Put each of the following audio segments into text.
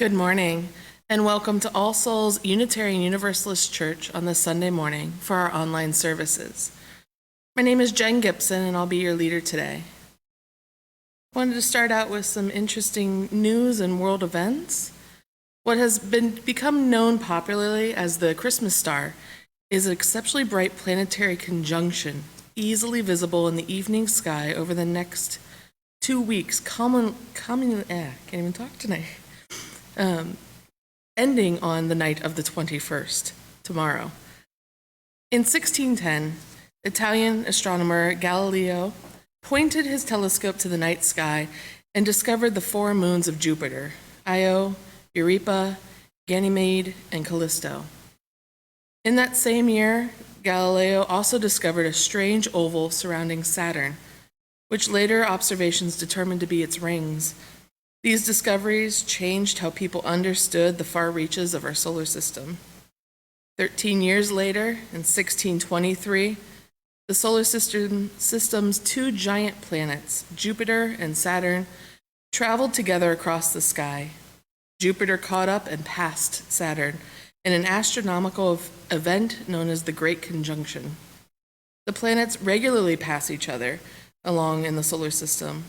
Good morning, and welcome to All Souls Unitarian Universalist Church on this Sunday morning for our online services. My name is Jen Gibson, and I'll be your leader today. I wanted to start out with some interesting news and world events. What has become known popularly as the Christmas star is an exceptionally bright planetary conjunction, easily visible in the evening sky over the next 2 weeks, ending on the night of the 21st, tomorrow. In 1610, Italian astronomer Galileo pointed his telescope to the night sky and discovered the 4 moons of Jupiter, Io, Europa, Ganymede, and Callisto. In that same year, Galileo also discovered a strange oval surrounding Saturn, which later observations determined to be its rings. These discoveries changed how people understood the far reaches of our solar system. 13 years later, in 1623, the solar system's 2 giant planets, Jupiter and Saturn, traveled together across the sky. Jupiter caught up and passed Saturn in an astronomical event known as the Great Conjunction. The planets regularly pass each other along in the solar system,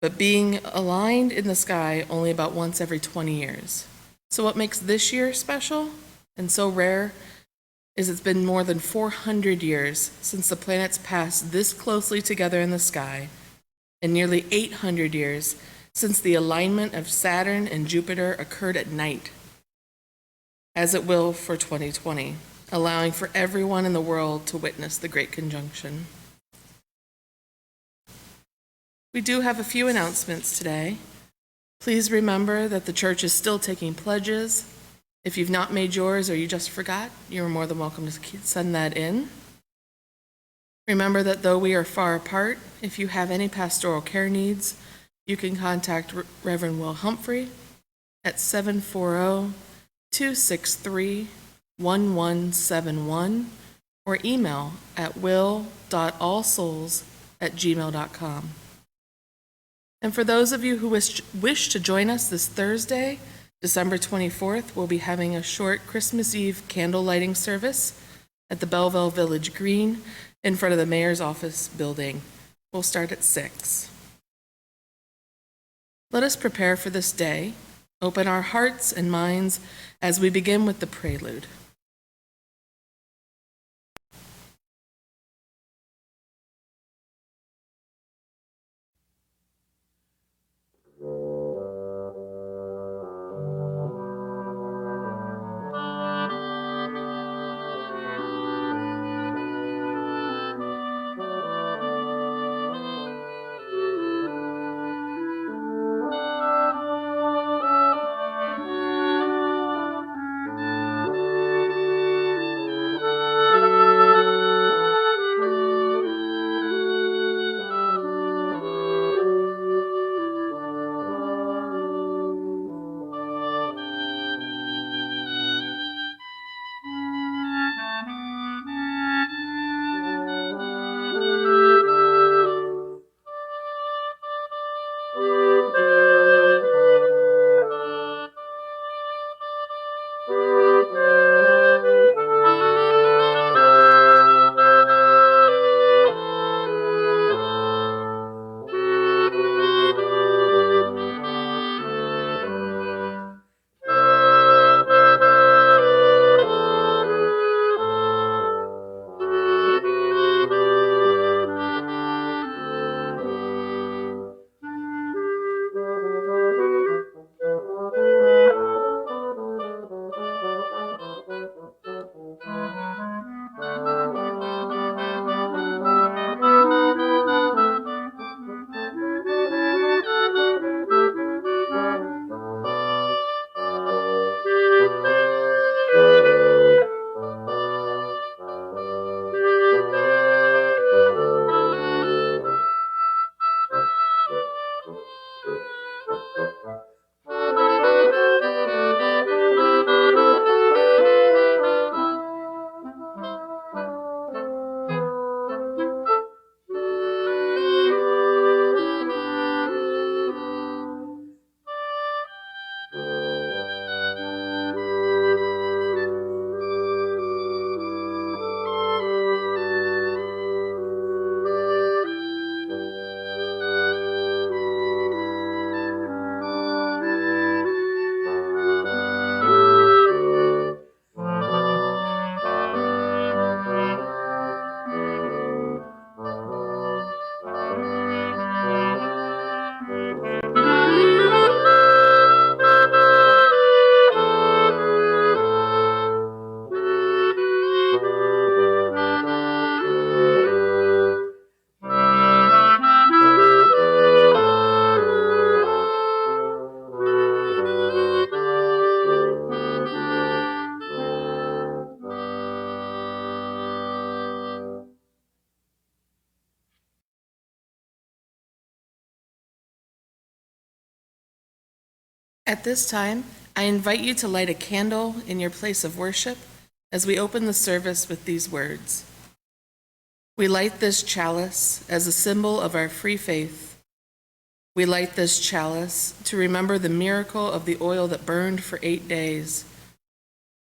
but being aligned in the sky only about once every 20 years. So what makes this year special and so rare is it's been more than 400 years since the planets passed this closely together in the sky, and nearly 800 years since the alignment of Saturn and Jupiter occurred at night, as it will for 2020, allowing for everyone in the world to witness the Great Conjunction. We do have a few announcements today. Please remember that the church is still taking pledges. If you've not made yours or you just forgot, you're more than welcome to send that in. Remember that though we are far apart, if you have any pastoral care needs, you can contact Reverend Will Humphrey at 740-263-1171 or email at will.allsouls@gmail.com. And for those of you who wish to join us this Thursday, December 24th, we'll be having a short Christmas Eve candle lighting service at the Belleville Village Green in front of the mayor's office building. We'll start at 6. Let us prepare for this day, open our hearts and minds as we begin with the prelude. At this time, I invite you to light a candle in your place of worship as we open the service with these words. We light this chalice as a symbol of our free faith. We light this chalice to remember the miracle of the oil that burned for 8 days.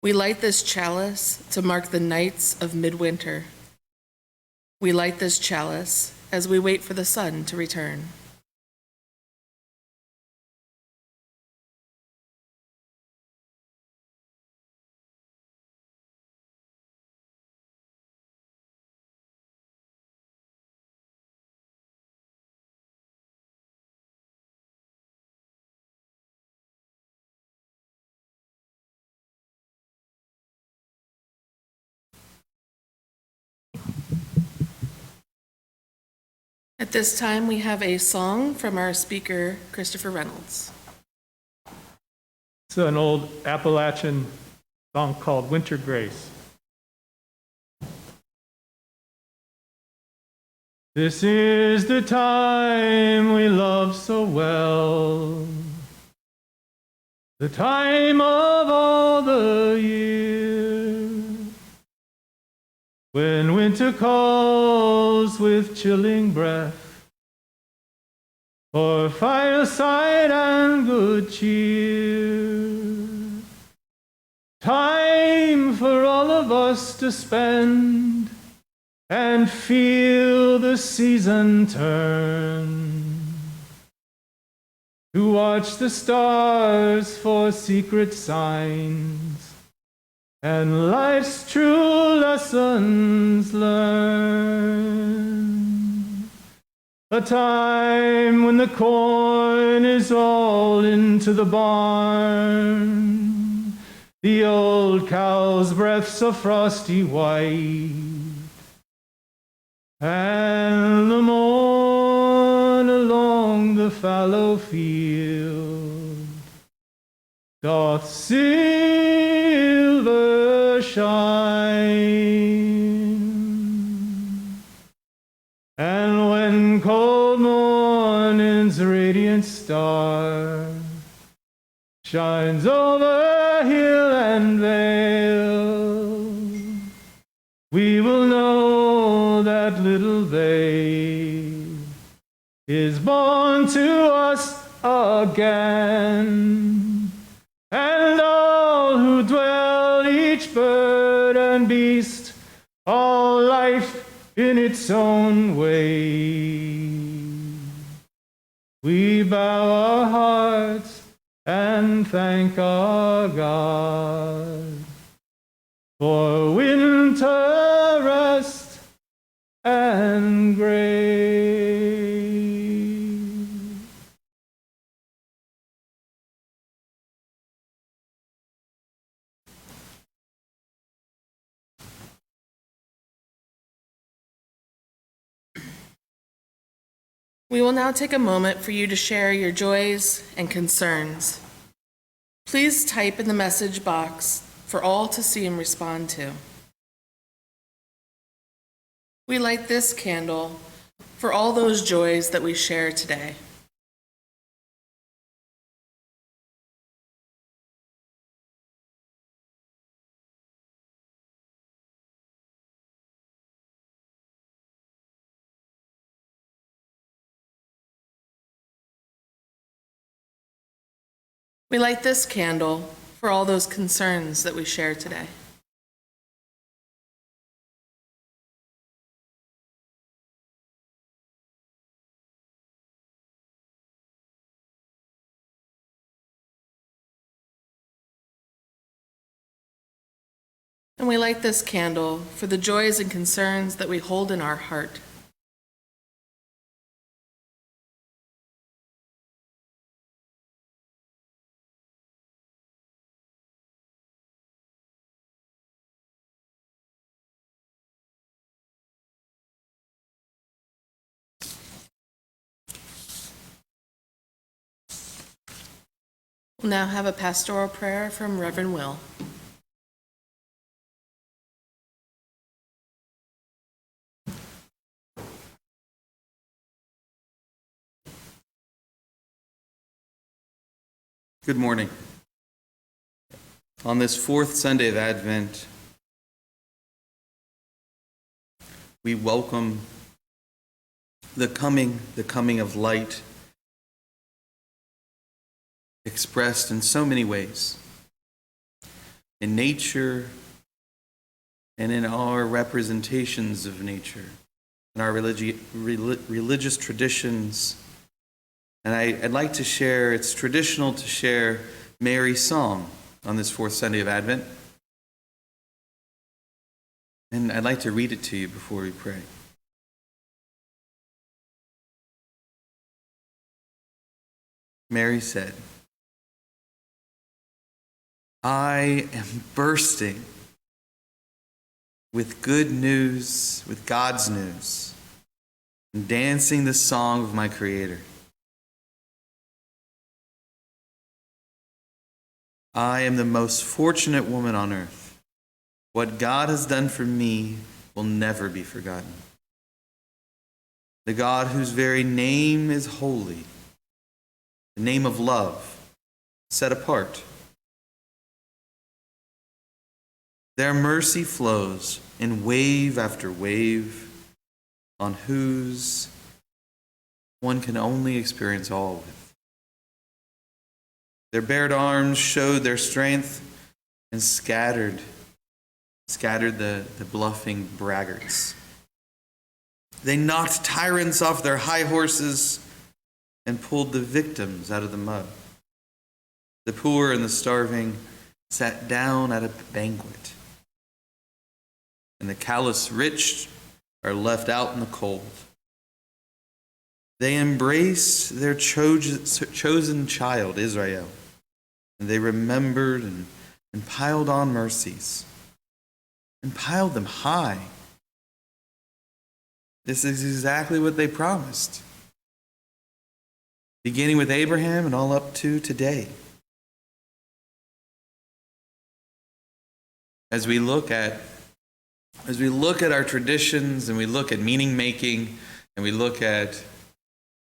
We light this chalice to mark the nights of midwinter. We light this chalice as we wait for the sun to return. At this time, we have a song from our speaker, Christopher Reynolds. It's an old Appalachian song called Winter Grace. This is the time we love so well, the time of all the year, when winter calls with chilling breath for fireside and good cheer. Time for all of us to spend and feel the season turn, to watch the stars for secret signs and life's true lessons learn. A time when the corn is all into the barn, the old cow's breaths are frosty white, and the morn along the fallow field doth silver shine. And when cold morning's radiant star shines over hill and vale, we will know that little babe is born to us again. And all who dwell, each bird and beast, all life in its own way, we bow our hearts and thank our God for winter rest and grace. We will now take a moment for you to share your joys and concerns. Please type in the message box for all to see and respond to. We light this candle for all those joys that we share today. We light this candle for all those concerns that we share today. And we light this candle for the joys and concerns that we hold in our heart. We'll now have a pastoral prayer from Reverend Will. Good morning. On this fourth Sunday of Advent, we welcome the coming of light, expressed in so many ways, in nature and in our representations of nature, in our religious traditions. And I'd like to share, it's traditional to share Mary's song on this fourth Sunday of Advent. And I'd like to read it to you before we pray. Mary said, "I am bursting with good news, with God's news, and dancing the song of my Creator. I am the most fortunate woman on earth. What God has done for me will never be forgotten. The God whose very name is holy, the name of love, set apart. Their mercy flows in wave after wave, on whose one can only experience awe with. Their bared arms showed their strength and scattered the bluffing braggarts. They knocked tyrants off their high horses and pulled the victims out of the mud. The poor and the starving sat down at a banquet, and the callous rich are left out in the cold. They embraced their chosen child, Israel, and they remembered and piled on mercies, and piled them high. This is exactly what they promised, beginning with Abraham and all up to today. As we look at our traditions, and we look at meaning making, and we look at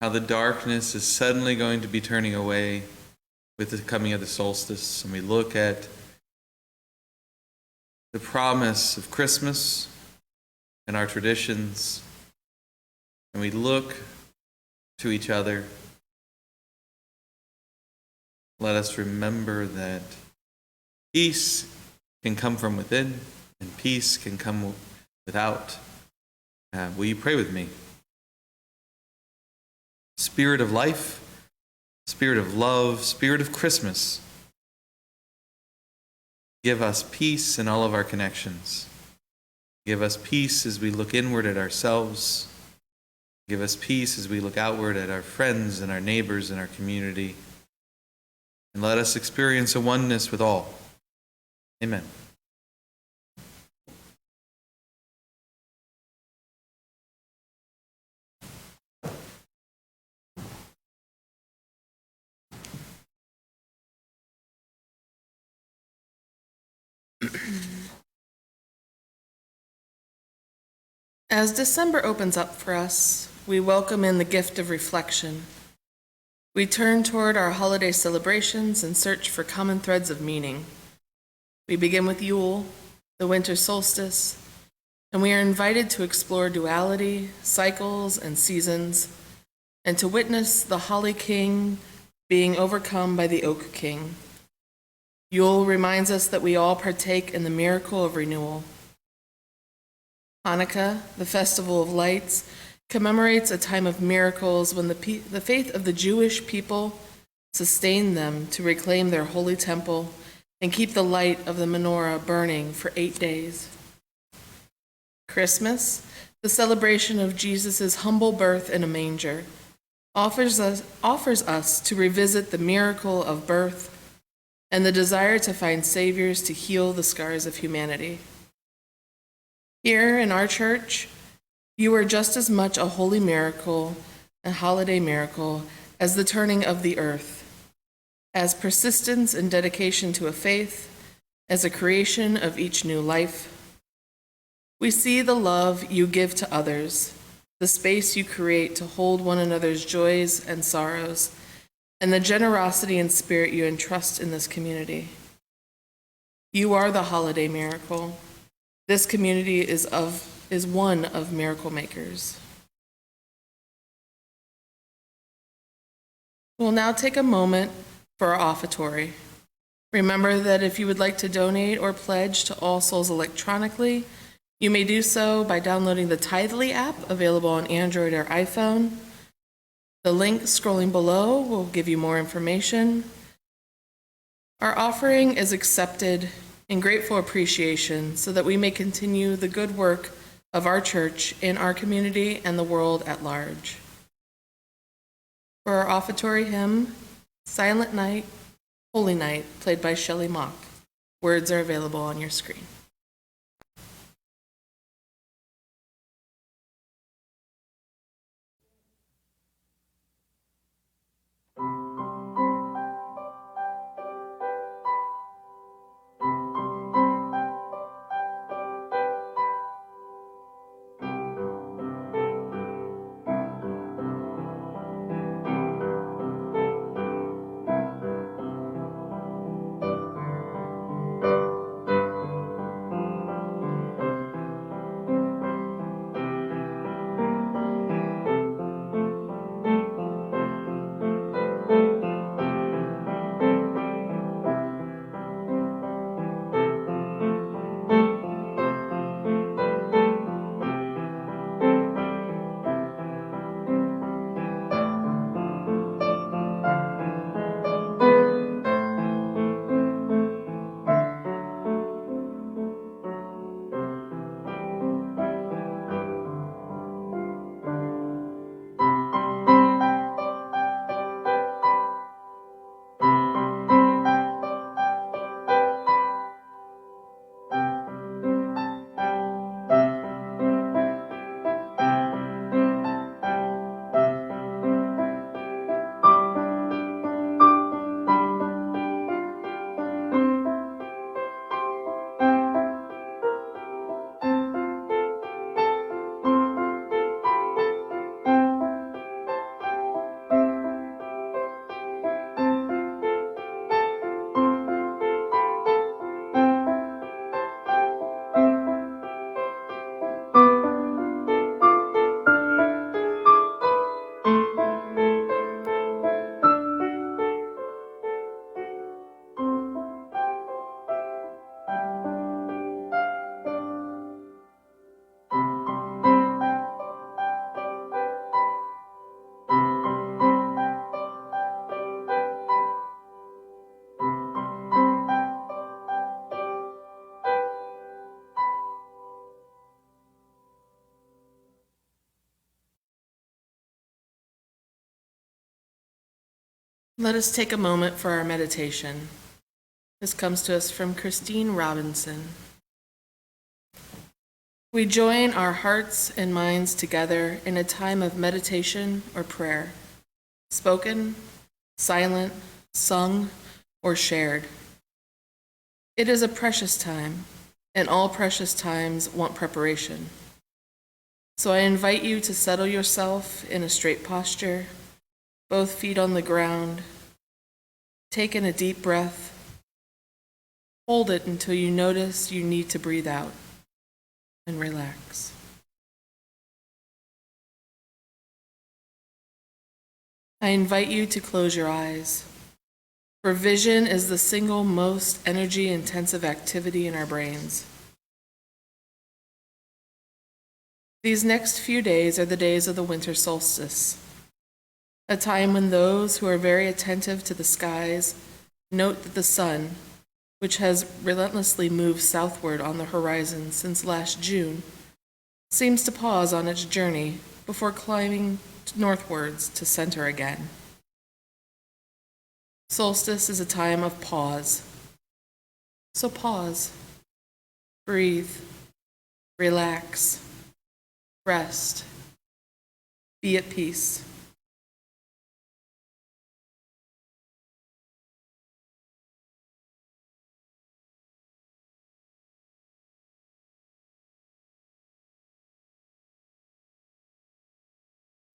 how the darkness is suddenly going to be turning away with the coming of the solstice, and we look at the promise of Christmas and our traditions, and we look to each other, let us remember that peace can come from within, and peace can come without. Will you pray with me? Spirit of life, Spirit of love, Spirit of Christmas, give us peace in all of our connections. Give us peace as we look inward at ourselves. Give us peace as we look outward at our friends and our neighbors and our community. And let us experience a oneness with all. Amen. As December opens up for us, we welcome in the gift of reflection. We turn toward our holiday celebrations and search for common threads of meaning. We begin with Yule, the winter solstice, and we are invited to explore duality, cycles, and seasons, and to witness the Holly King being overcome by the Oak King. Yule reminds us that we all partake in the miracle of renewal. Hanukkah, the festival of lights, commemorates a time of miracles when the faith of the Jewish people sustained them to reclaim their holy temple and keep the light of the menorah burning for 8 days. Christmas, the celebration of Jesus' humble birth in a manger, offers us to revisit the miracle of birth and the desire to find saviors to heal the scars of humanity. Here in our church, you are just as much a holy miracle, a holiday miracle, as the turning of the earth, as persistence and dedication to a faith, as a creation of each new life. We see the love you give to others, the space you create to hold one another's joys and sorrows, and the generosity and spirit you entrust in this community. You are the holiday miracle. This community is one of miracle makers. We'll now take a moment for our offertory. Remember that if you would like to donate or pledge to All Souls electronically, you may do so by downloading the Tithely app available on Android or iPhone. The link scrolling below will give you more information. Our offering is accepted in grateful appreciation so that we may continue the good work of our church in our community and the world at large. For our offertory hymn, Silent Night, Holy Night, played by Shelley Mock. Words are available on your screen. Let us take a moment for our meditation. This comes to us from Christine Robinson. We join our hearts and minds together in a time of meditation or prayer, spoken, silent, sung, or shared. It is a precious time, and all precious times want preparation. So I invite you to settle yourself in a straight posture, both feet on the ground. Take in a deep breath. Hold it until you notice you need to breathe out, and relax. I invite you to close your eyes, for vision is the single most energy-intensive activity in our brains. These next few days are the days of the winter solstice, a time when those who are very attentive to the skies note that the sun, which has relentlessly moved southward on the horizon since last June, seems to pause on its journey before climbing northwards to center again. Solstice is a time of pause. So pause, breathe, relax, rest, be at peace.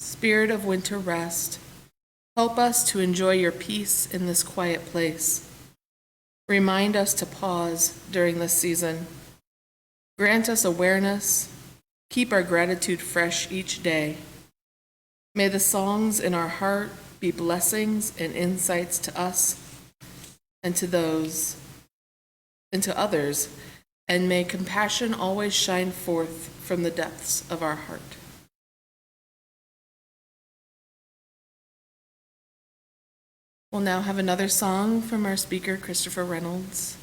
Spirit of winter rest, Help us to enjoy your peace in this quiet place. Remind us to pause during this season. Grant us awareness. Keep our gratitude fresh each day. May the songs in our heart be blessings and insights to us and to others, and may compassion always shine forth from the depths of our heart. We'll now have another song from our speaker, Christopher Reynolds.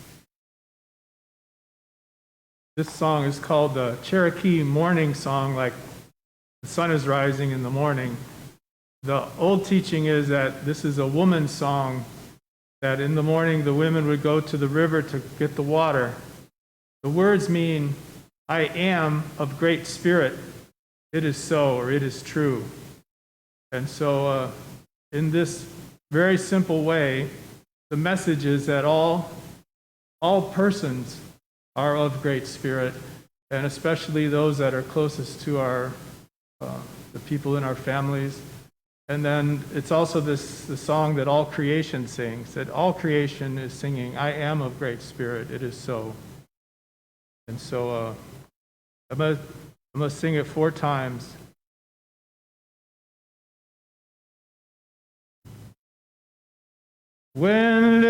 This song is called the Cherokee Morning Song, like the sun is rising in the morning. The old teaching is that this is a woman's song, that in the morning the women would go to the river to get the water. The words mean, I am of great spirit. It is so, or it is true. And so in this very simple way, the message is that all persons are of great spirit, and especially those that are closest to the people in our families. And then it's also the song that all creation sings, that all creation is singing, I am of great spirit, it is so. And so I'm going to sing it 4 times. When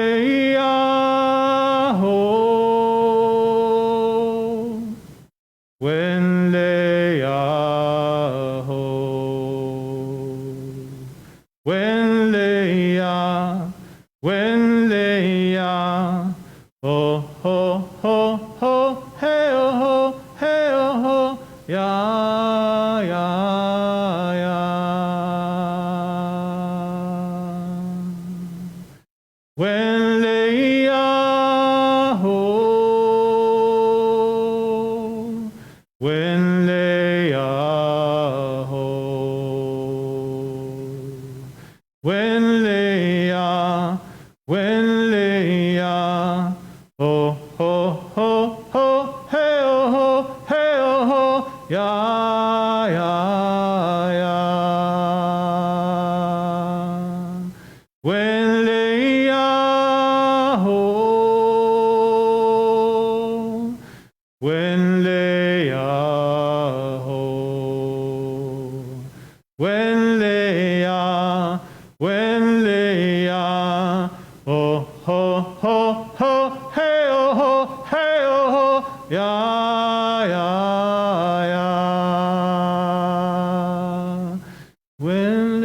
when oh ho ho ho hey oh ho hey oh ho ya ya when when oh ho ho ho hey oh ho hey oh ho ya ya when when oh ho ho ho hey oh ho hey oh ho ya ya when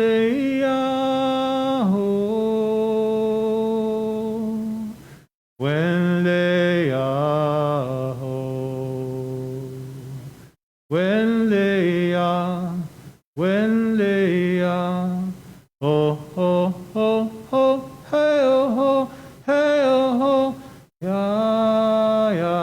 when oh ho ho ho hey oh ho hey oh ho ya ya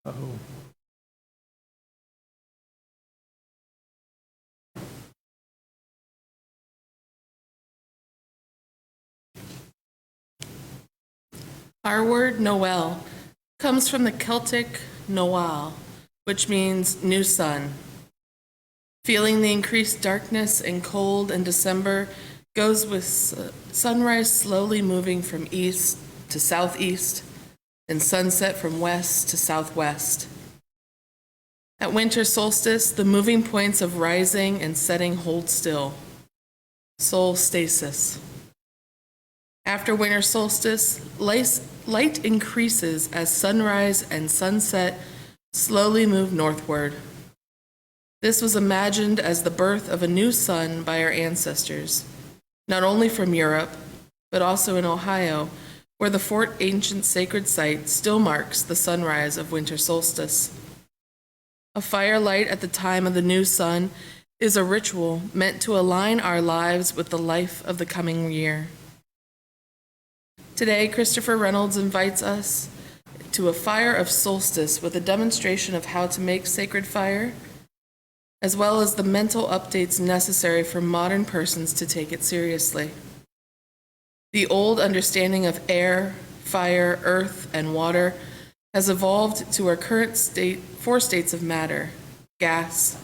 oh. Our word Noël comes from the Celtic Nowel, which means new sun. Feeling the increased darkness and cold in December goes with sunrise slowly moving from east to southeast and sunset from west to southwest. At winter solstice, the moving points of rising and setting hold still. Solstice. After winter solstice, light increases as sunrise and sunset slowly move northward. This was imagined as the birth of a new sun by our ancestors, not only from Europe, but also in Ohio, where the Fort Ancient sacred site still marks the sunrise of winter solstice. A firelight at the time of the new sun is a ritual meant to align our lives with the life of the coming year. Today, Christopher Reynolds invites us to a fire of solstice with a demonstration of how to make sacred fire, as well as the mental updates necessary for modern persons to take it seriously. The old understanding of air, fire, earth, and water has evolved to our current state, four states of matter: gas,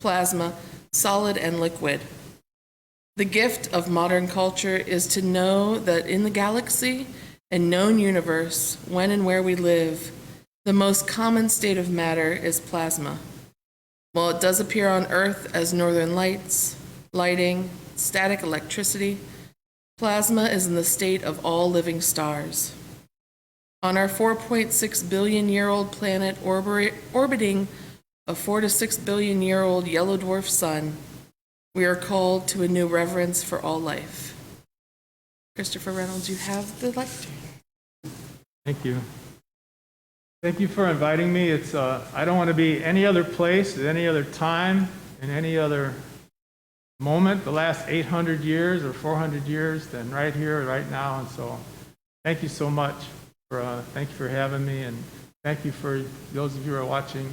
plasma, solid, and liquid. The gift of modern culture is to know that in the galaxy and known universe, when and where we live, the most common state of matter is plasma. While it does appear on Earth as northern lights, lighting, static electricity, plasma is in the state of all living stars. On our 4.6 billion year old planet orbiting a 4 to 6 billion year old yellow dwarf sun, we are called to a new reverence for all life. Christopher Reynolds, you have the lectern. Thank you. Thank you for inviting me. I don't want to be any other place, at any other time, in any other moment, the last 800 years or 400 years, than right here, right now. And so thank you so much. Thank you for having me, and thank you for those of you who are watching.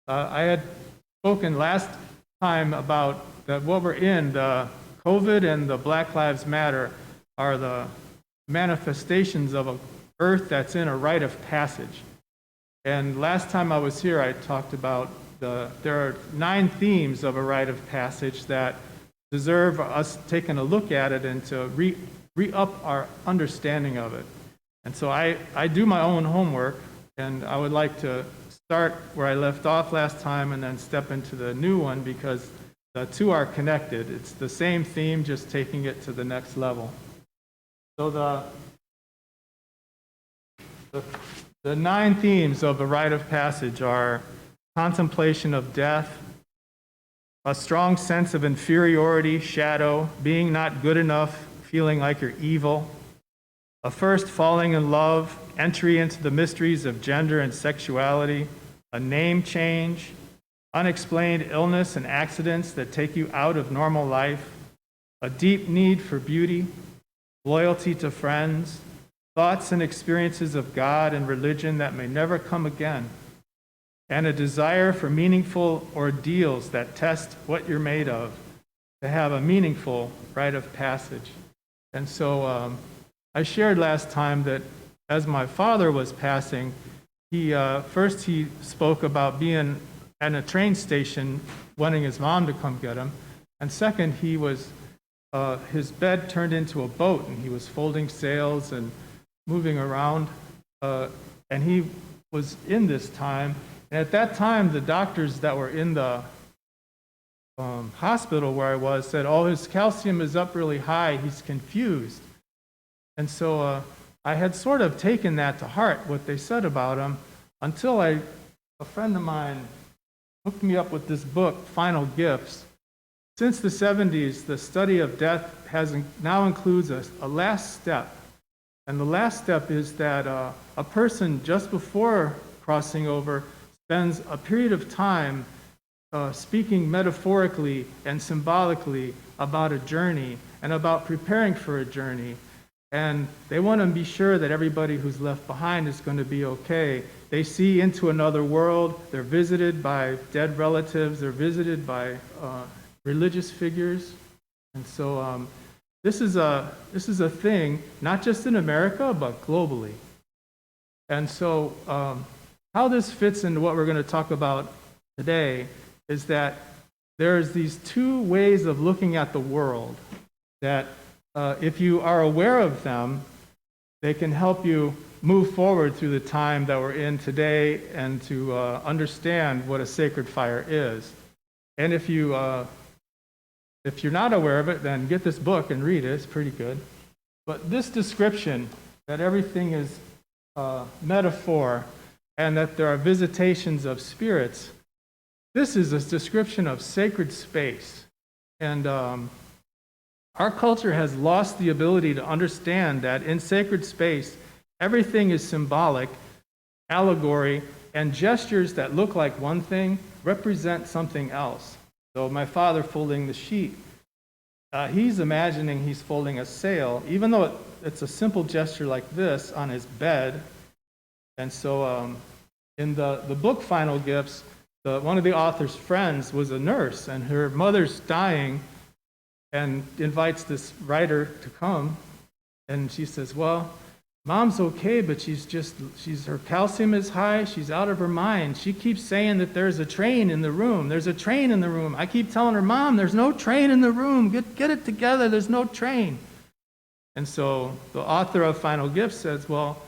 I had spoken last time about that what we're in, the COVID and the Black Lives Matter, are the manifestations of an earth that's in a rite of passage. And last time I was here, I talked about there are 9 themes of a rite of passage that deserve us taking a look at it and to re-up our understanding of it. And so I do my own homework, and I would like to start where I left off last time and then step into the new one, because the two are connected. It's the same theme, just taking it to the next level. So the 9 themes of the rite of passage are contemplation of death, a strong sense of inferiority, shadow, being not good enough, feeling like you're evil, a first falling in love, entry into the mysteries of gender and sexuality, a name change, unexplained illness and accidents that take you out of normal life, a deep need for beauty, loyalty to friends, thoughts and experiences of God and religion that may never come again, and a desire for meaningful ordeals that test what you're made of, to have a meaningful rite of passage. And so I shared last time that as my father was passing, he spoke about being at a train station wanting his mom to come get him, and second, his bed turned into a boat, and he was folding sails and moving around, and he was in this time. And at that time, the doctors that were in the hospital where I was said, "Oh, his calcium is up really high. He's confused." And so I had sort of taken that to heart, what they said about him, until a friend of mine hooked me up with this book, Final Gifts. Since the 70s, the study of death now includes a last step. And the last step is that a person just before crossing over spends a period of time speaking metaphorically and symbolically about a journey and about preparing for a journey. And they want to be sure that everybody who's left behind is going to be okay. They see into another world. They're visited by dead relatives. They're visited by religious figures. And so this is a thing, not just in America, but globally. And so how this fits into what we're going to talk about today is that there's these 2 ways of looking at the world that if you are aware of them, they can help you move forward through the time that we're in today and to understand what a sacred fire is. And if you're not aware of it, then get this book and read it. It's pretty good. But this description that everything is metaphor and that there are visitations of spirits, this is a description of sacred space. And our culture has lost the ability to understand that in sacred space, everything is symbolic, allegory, and gestures that look like one thing represent something else. So my father folding the sheet, he's imagining he's folding a sail, even though it's a simple gesture like this on his bed. And so in the book Final Gifts, one of the author's friends was a nurse, and her mother's dying, and invites this writer to come. And she says, "Well, Mom's okay, but her calcium is high. She's out of her mind. She keeps saying that there's a train in the room. There's a train in the room. I keep telling her, Mom, there's no train in the room. Get it together. There's no train. And so the author of Final Gift says, well,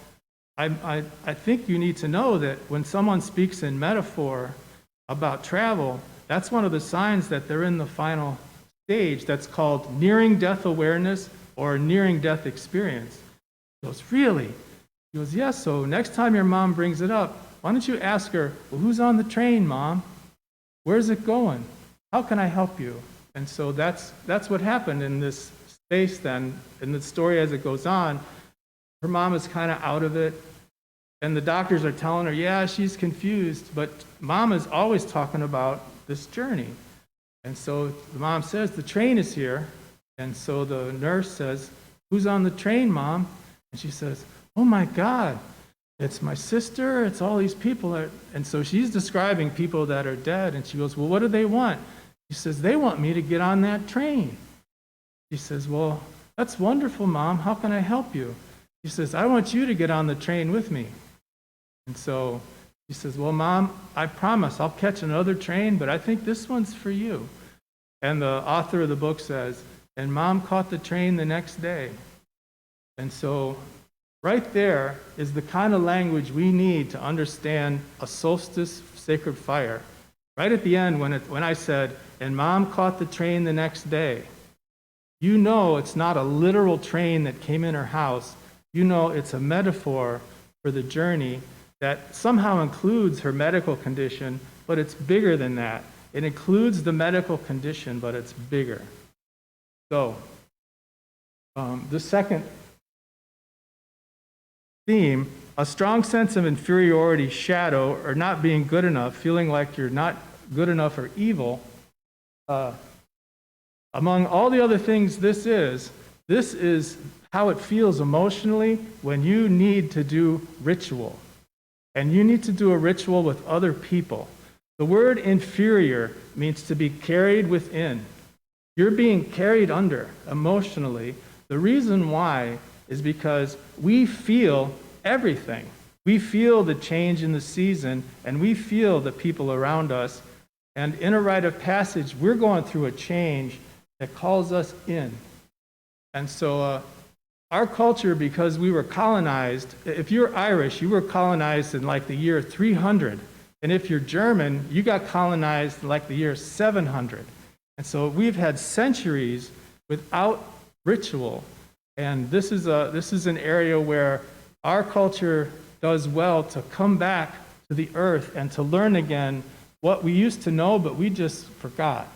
I think you need to know that when someone speaks in metaphor about travel, that's one of the signs that they're in the final stage that's called nearing death awareness or nearing death experience. He goes, really? He goes, yes, so next time your mom brings it up, why don't you ask her, well, who's on the train, Mom? Where's it going? How can I help you? And so that's what happened in this space then. In the story as it goes on, her mom is kind of out of it, and the doctors are telling her, yeah, she's confused, but Mom is always talking about this journey. And so the mom says, the train is here. And so the nurse says, who's on the train, Mom? And she says, oh my God, it's my sister, it's all these people. And so she's describing people that are dead. And she goes, well, what do they want? She says, they want me to get on that train. She says, well, that's wonderful, Mom. How can I help you? She says, I want you to get on the train with me. And so she says, well, Mom, I promise I'll catch another train, but I think this one's for you. And the author of the book says, and Mom caught the train the next day. And so right there is the kind of language we need to understand a solstice sacred fire. Right at the end when I said, and Mom caught the train the next day, you know it's not a literal train that came in her house. You know it's a metaphor for the journey that somehow includes her medical condition, but it's bigger than that. It includes the medical condition, but it's bigger. So, the second theme, a strong sense of inferiority, shadow, or not being good enough, feeling like you're not good enough or evil. Among all the other things this is how it feels emotionally when you need to do ritual. And you need to do a ritual with other people. The word inferior means to be carried within. You're being carried under emotionally. The reason why is because we feel everything. We feel the change in the season, and we feel the people around us. And in a rite of passage, we're going through a change that calls us in. And so our culture, because we were colonized, if you're Irish, you were colonized in like the year 300. And if you're German, you got colonized in like the year 700. And so we've had centuries without ritual. And this is an area where our culture does well to come back to the earth and to learn again what we used to know, but we just forgot.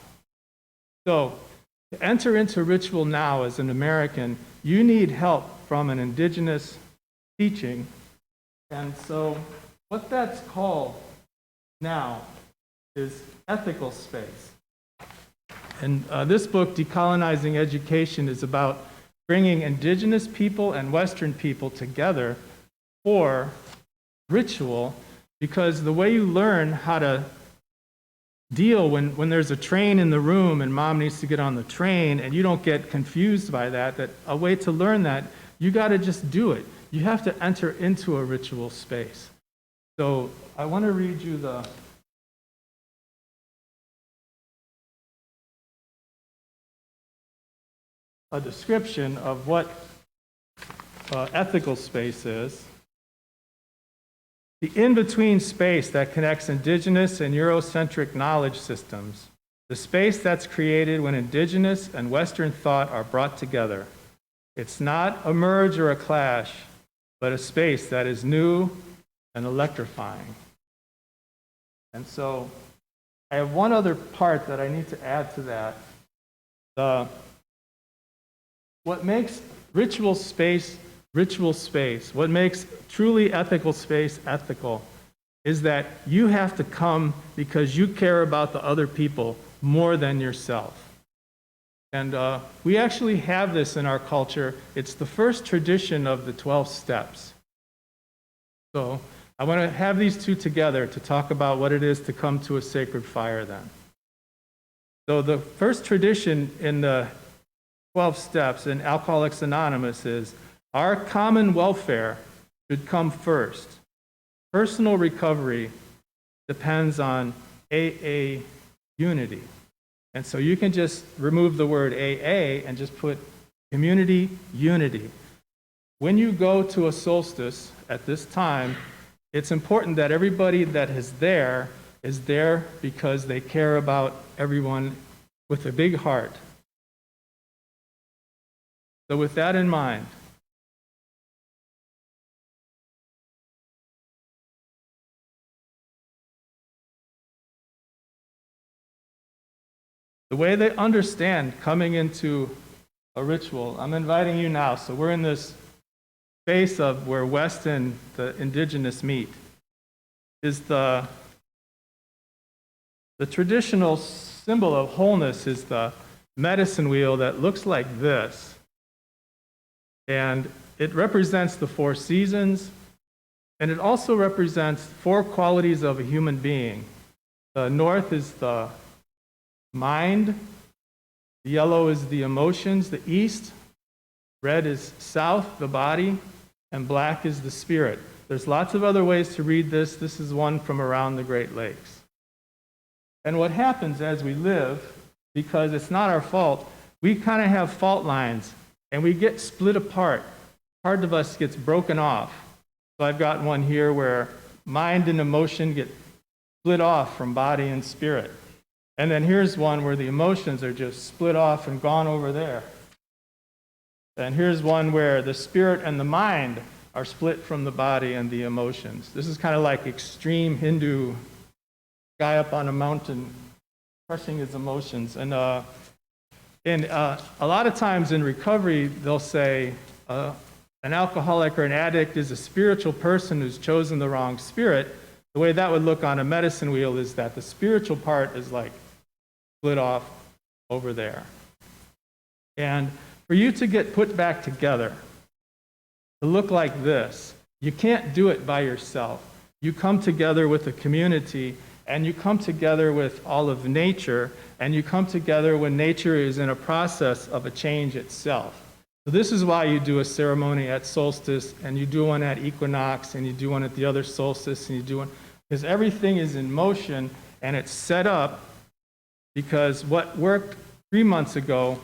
So to enter into ritual now as an American, you need help from an indigenous teaching. And so what that's called now is ethical space. And this book, Decolonizing Education, is about bringing indigenous people and Western people together for ritual, because the way you learn how to deal when there's a train in the room and Mom needs to get on the train and you don't get confused by that a way to learn that, you got to just do it. You have to enter into a ritual space. So I want to read you a description of what ethical space is. The in-between space that connects indigenous and Eurocentric knowledge systems. The space that's created when indigenous and Western thought are brought together. It's not a merge or a clash, but a space that is new and electrifying. And so I have one other part that I need to add to that. What makes ritual space, what makes truly ethical space ethical, is that you have to come because you care about the other people more than yourself. And we actually have this in our culture. It's the first tradition of the 12 steps. So I want to have these two together to talk about what it is to come to a sacred fire then. So the first tradition in the 12 steps in Alcoholics Anonymous is Our common welfare should come first. Personal recovery depends on AA unity. And so you can just remove the word AA and just put community unity. When you go to a solstice at this time, it's important that everybody that is there because they care about everyone with a big heart. So with that in mind, the way they understand coming into a ritual, I'm inviting you now. So we're in this space of where West and the indigenous meet, is the traditional symbol of wholeness is the medicine wheel that looks like this. And it represents the 4 seasons, and it also represents 4 qualities of a human being. The north is the mind, the yellow is the emotions, the east, red is south, the body, and black is the spirit. There's lots of other ways to read this. This is one from around the Great Lakes. And what happens as we live, because it's not our fault, we kind of have fault lines, and we get split apart. Part of us gets broken off. So I've got one here where mind and emotion get split off from body and spirit. And then here's one where the emotions are just split off and gone over there. And here's one where the spirit and the mind are split from the body and the emotions. This is kind of like extreme Hindu guy up on a mountain crushing his emotions. And a lot of times in recovery, they'll say an alcoholic or an addict is a spiritual person who's chosen the wrong spirit. The way that would look on a medicine wheel is that the spiritual part is like split off over there. And for you to get put back together, to look like this, you can't do it by yourself. You come together with a community, and you come together with all of nature, and you come together when nature is in a process of a change itself. So this is why you do a ceremony at solstice, and you do one at equinox, and you do one at the other solstice, and you do one, because everything is in motion, and it's set up because what worked 3 months ago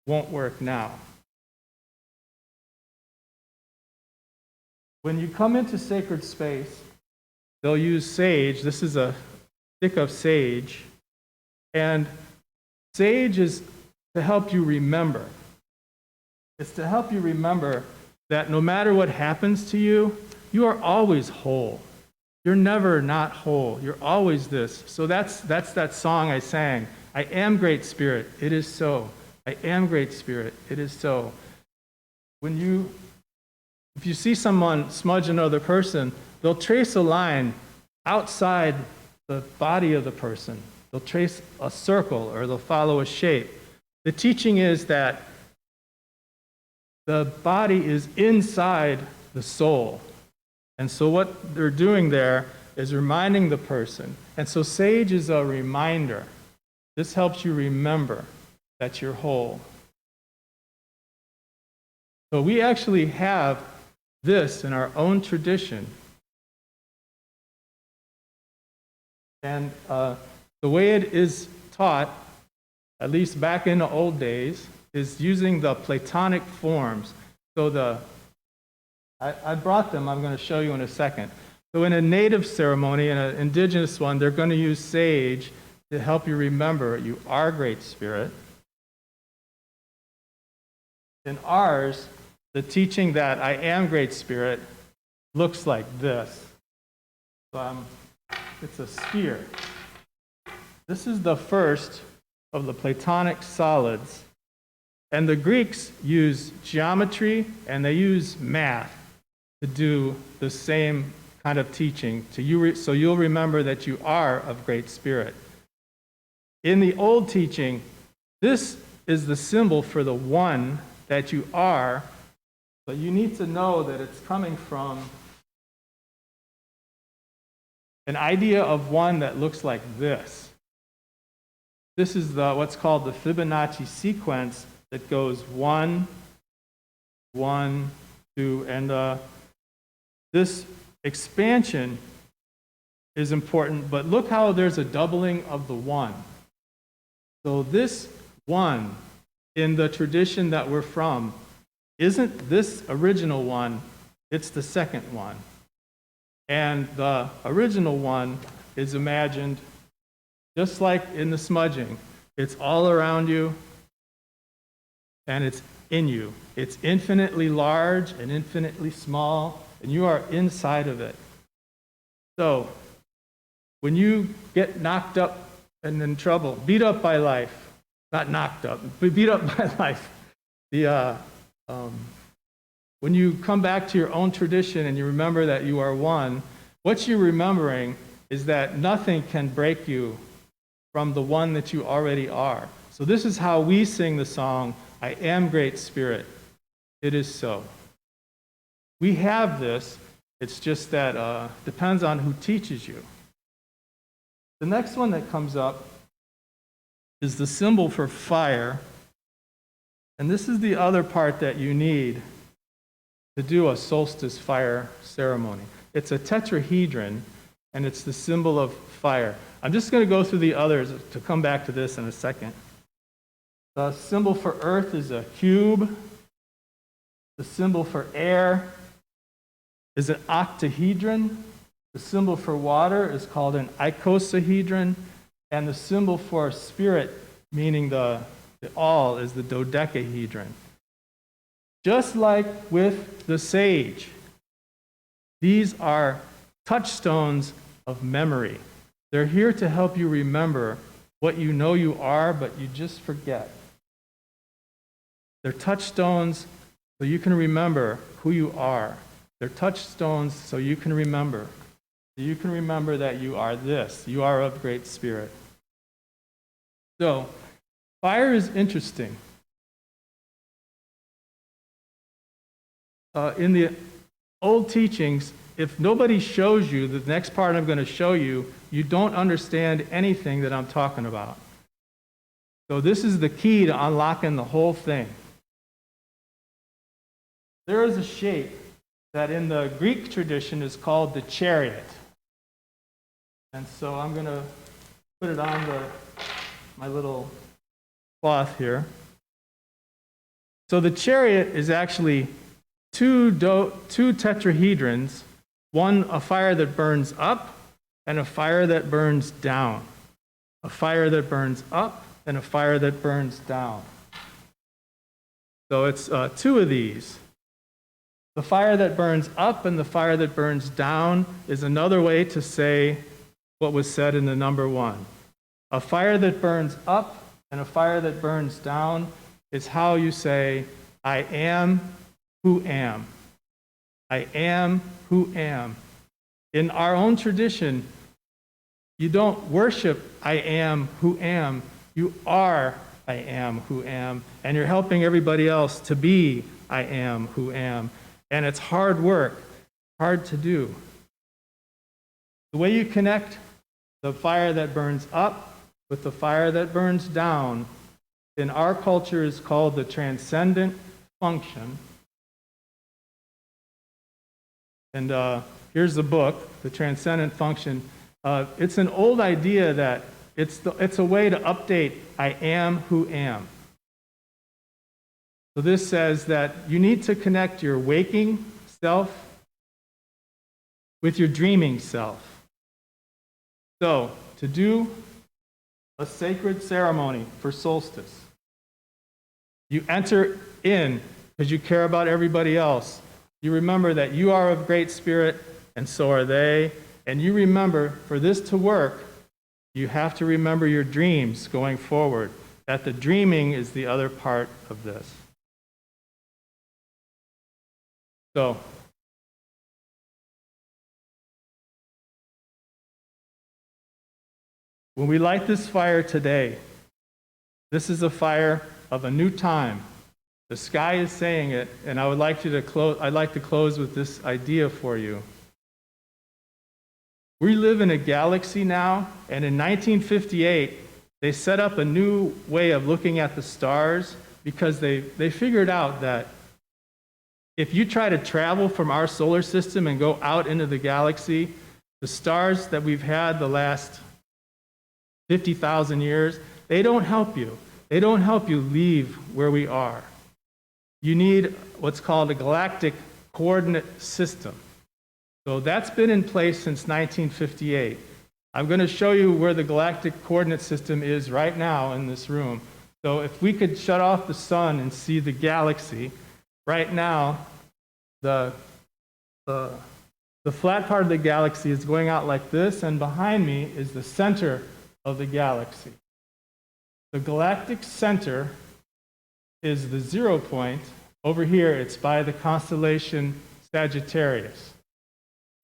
won't work now. When you come into sacred space, they'll use sage. This is a stick of sage. And sage is to help you remember. It's to help you remember that no matter what happens to you, you are always whole. You're never not whole. You're always this. So that's that song I sang. I am Great Spirit. It is so. I am Great Spirit. It is so. If you see someone smudge another person, they'll trace a line outside the body of the person. They'll trace a circle or they'll follow a shape. The teaching is that the body is inside the soul. And so what they're doing there is reminding the person. And so sage is a reminder. This helps you remember that you're whole. So we actually have this in our own tradition. And the way it is taught, at least back in the old days, is using the Platonic forms. So I brought them, I'm going to show you in a second. So in a native ceremony, in an indigenous one, they're going to use sage to help you remember you are Great Spirit. In ours, the teaching that I am Great Spirit looks like this. So it's a sphere. This is the first of the Platonic solids. And the Greeks use geometry and they use math to do the same kind of teaching. So you'll remember that you are of Great Spirit. In the old teaching, this is the symbol for the one that you are, but you need to know that it's coming from an idea of one that looks like this. This is what's called the Fibonacci sequence that goes 1, 1, 2, and this expansion is important, but look how there's a doubling of the 1. So this 1 in the tradition that we're from isn't this original 1, it's the second 1. And the original 1 is imagined just like in the smudging. It's all around you, and it's in you. It's infinitely large and infinitely small, and you are inside of it. So, when you get knocked up and in trouble, beat up by life, not knocked up, but beat up by life, when you come back to your own tradition and you remember that you are one, what you're remembering is that nothing can break you from the one that you already are. So this is how we sing the song, I am Great Spirit. It is so. We have this, it's just that depends on who teaches you. The next one that comes up is the symbol for fire. And this is the other part that you need to do a solstice fire ceremony. It's a tetrahedron, and it's the symbol of fire. I'm just going to go through the others to come back to this in a second. The symbol for earth is a cube. The symbol for air is an octahedron. The symbol for water is called an icosahedron. And the symbol for spirit, meaning the all, is the dodecahedron. Just like with the sage, these are touchstones of memory. They're here to help you remember what you know you are, but you just forget. They're touchstones so you can remember who you are. They're touchstones so you can remember. So you can remember that you are this. You are of great spirit. So, fire is interesting. In the old teachings, if nobody shows you the next part I'm going to show you, you don't understand anything that I'm talking about. So this is the key to unlocking the whole thing. There is a shape that in the Greek tradition is called the chariot. And so I'm going to put it on my little cloth here. So the chariot is actually two tetrahedrons, one a fire that burns up and a fire that burns down. A fire that burns up and a fire that burns down. So it's two of these. The fire that burns up and the fire that burns down is another way to say what was said in the number 1. A fire that burns up and a fire that burns down is how you say, I am who am. I am who am. In our own tradition, you don't worship I am who am. You are I am who am. And you're helping everybody else to be I am who am. And it's hard work, hard to do. The way you connect the fire that burns up with the fire that burns down in our culture is called the transcendent function. And here's the book, The Transcendent Function. It's an old idea that it's a way to update I am who am. So this says that you need to connect your waking self with your dreaming self. So, to do a sacred ceremony for solstice, you enter in because you care about everybody else. You remember that you are of great spirit, and so are they. And you remember, for this to work, you have to remember your dreams going forward, that the dreaming is the other part of this. So, when we light this fire today, this is a fire of a new time. The sky is saying it, and I'd like to close with this idea for you. We live in a galaxy now, and in 1958, they set up a new way of looking at the stars because they figured out that If you try to travel from our solar system and go out into the galaxy, the stars that we've had the last 50,000 years, they don't help you. They don't help you leave where we are. You need what's called a galactic coordinate system. So that's been in place since 1958. I'm going to show you where the galactic coordinate system is right now in this room. So if we could shut off the sun and see the galaxy, right now, the flat part of the galaxy is going out like this, and behind me is the center of the galaxy. The galactic center is the 0 point. Over here, it's by the constellation Sagittarius.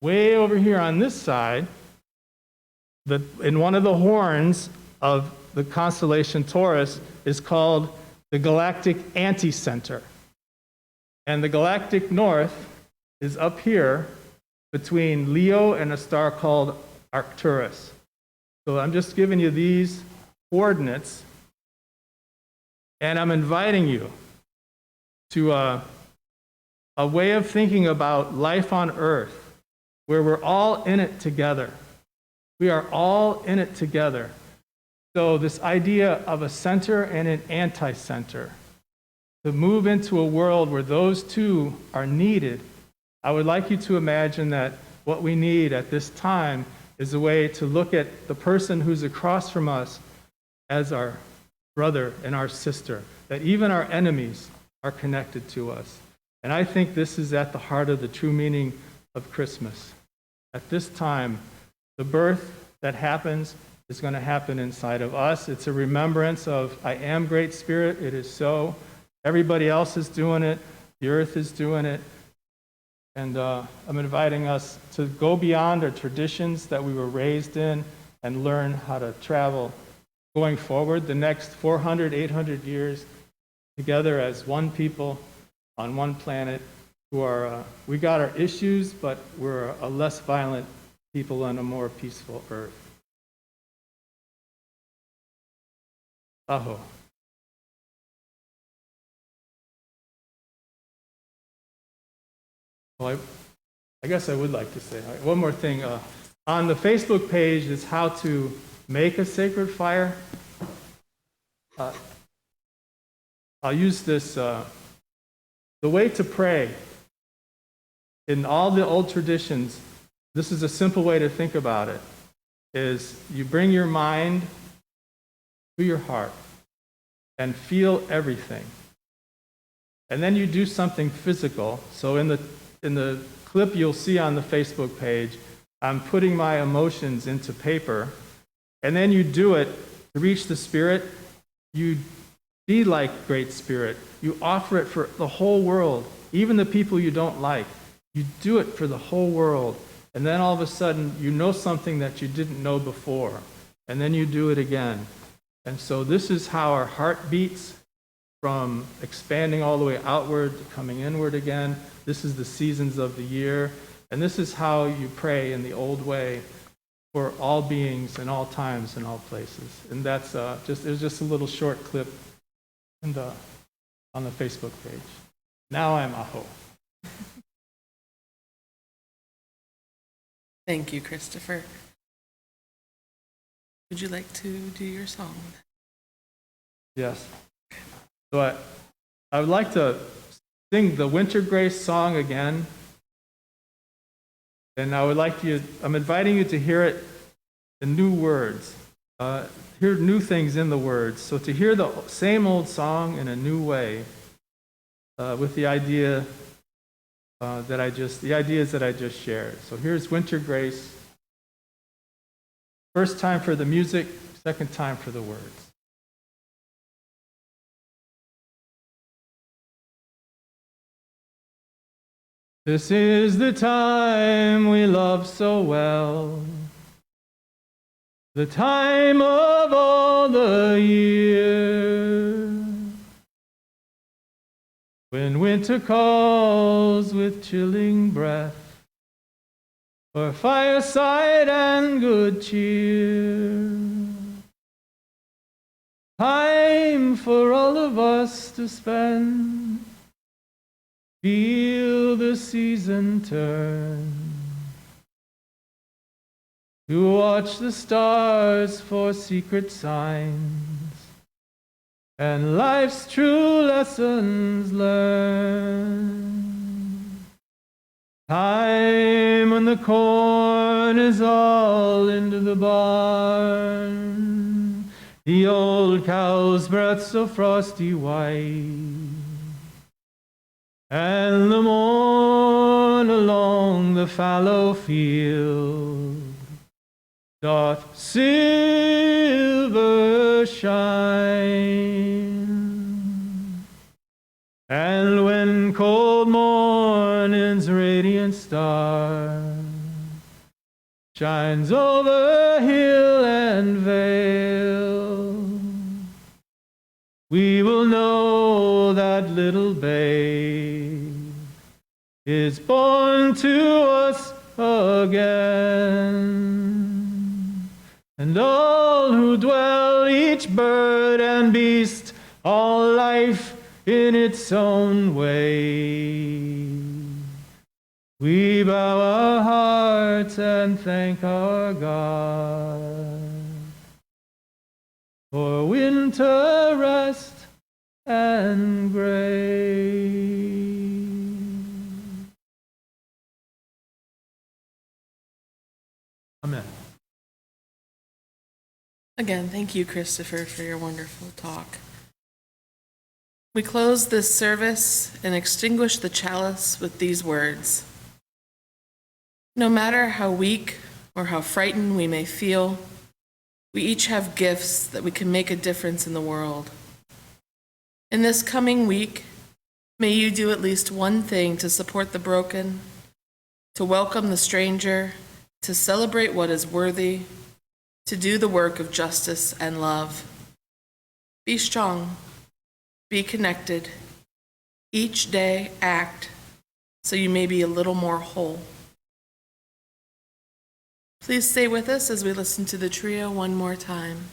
Way over here on this side, in one of the horns of the constellation Taurus is called the galactic anticenter. And the galactic north is up here between Leo and a star called Arcturus. So I'm just giving you these coordinates, and I'm inviting you to a way of thinking about life on Earth where we're all in it together. We are all in it together. So this idea of a center and an anti-center, to move into a world where those two are needed, I would like you to imagine that what we need at this time is a way to look at the person who's across from us as our brother and our sister, that even our enemies are connected to us. And I think this is at the heart of the true meaning of Christmas. At this time, the birth that happens is going to happen inside of us. It's a remembrance of, I am Great Spirit, it is so. Everybody else is doing it. The earth is doing it. And I'm inviting us to go beyond our traditions that we were raised in and learn how to travel going forward the next 400, 800 years together as one people on one planet who are, we got our issues, but we're a less violent people on a more peaceful earth. Aho. Well, I guess I would like to say one more thing. On the Facebook page is how to make a sacred fire. I'll use this. The way to pray in all the old traditions, this is a simple way to think about it, is you bring your mind to your heart and feel everything. And then you do something physical. So in the clip you'll see on the Facebook page, I'm putting my emotions into paper, and then you do it to reach the Spirit. You be like Great Spirit. You offer it for the whole world, even the people you don't like. You do it for the whole world, and then all of a sudden you know something that you didn't know before, and then you do it again. And so this is how our heart beats, from expanding all the way outward to coming inward again. This is the seasons of the year, and this is how you pray in the old way for all beings and all times and all places. And that's there's just a little short clip on the Facebook page. Now I'm Aho. Thank you, Christopher. Would you like to do your song? Yes. So I would like to sing the Winter Grace song again. And I'm inviting you to hear it in new words, hear new things in the words. So to hear the same old song in a new way, with the ideas that I just shared. So here's Winter Grace. First time for the music, second time for the words. This is the time we love so well, the time of all the year, when winter calls with chilling breath, for fireside and good cheer. Time for all of us to spend feel the season turn, to watch the stars for secret signs, and life's true lessons learn. Time when the corn is all into the barn, the old cow's breath so frosty white, and the morn along the fallow field doth silver shine. And when cold morning's radiant star shines over hill and vale, we will know that little babe is born to us again. And all who dwell, each bird and beast, all life in its own way, we bow our hearts and thank our God for winter rest and grace. Amen. Again, thank you, Christopher, for your wonderful talk. We close this service and extinguish the chalice with these words. No matter how weak or how frightened we may feel, we each have gifts that we can make a difference in the world. In this coming week, may you do at least one thing to support the broken, to welcome the stranger, to celebrate what is worthy, to do the work of justice and love. Be strong, be connected. Each day act so you may be a little more whole. Please stay with us as we listen to the trio one more time.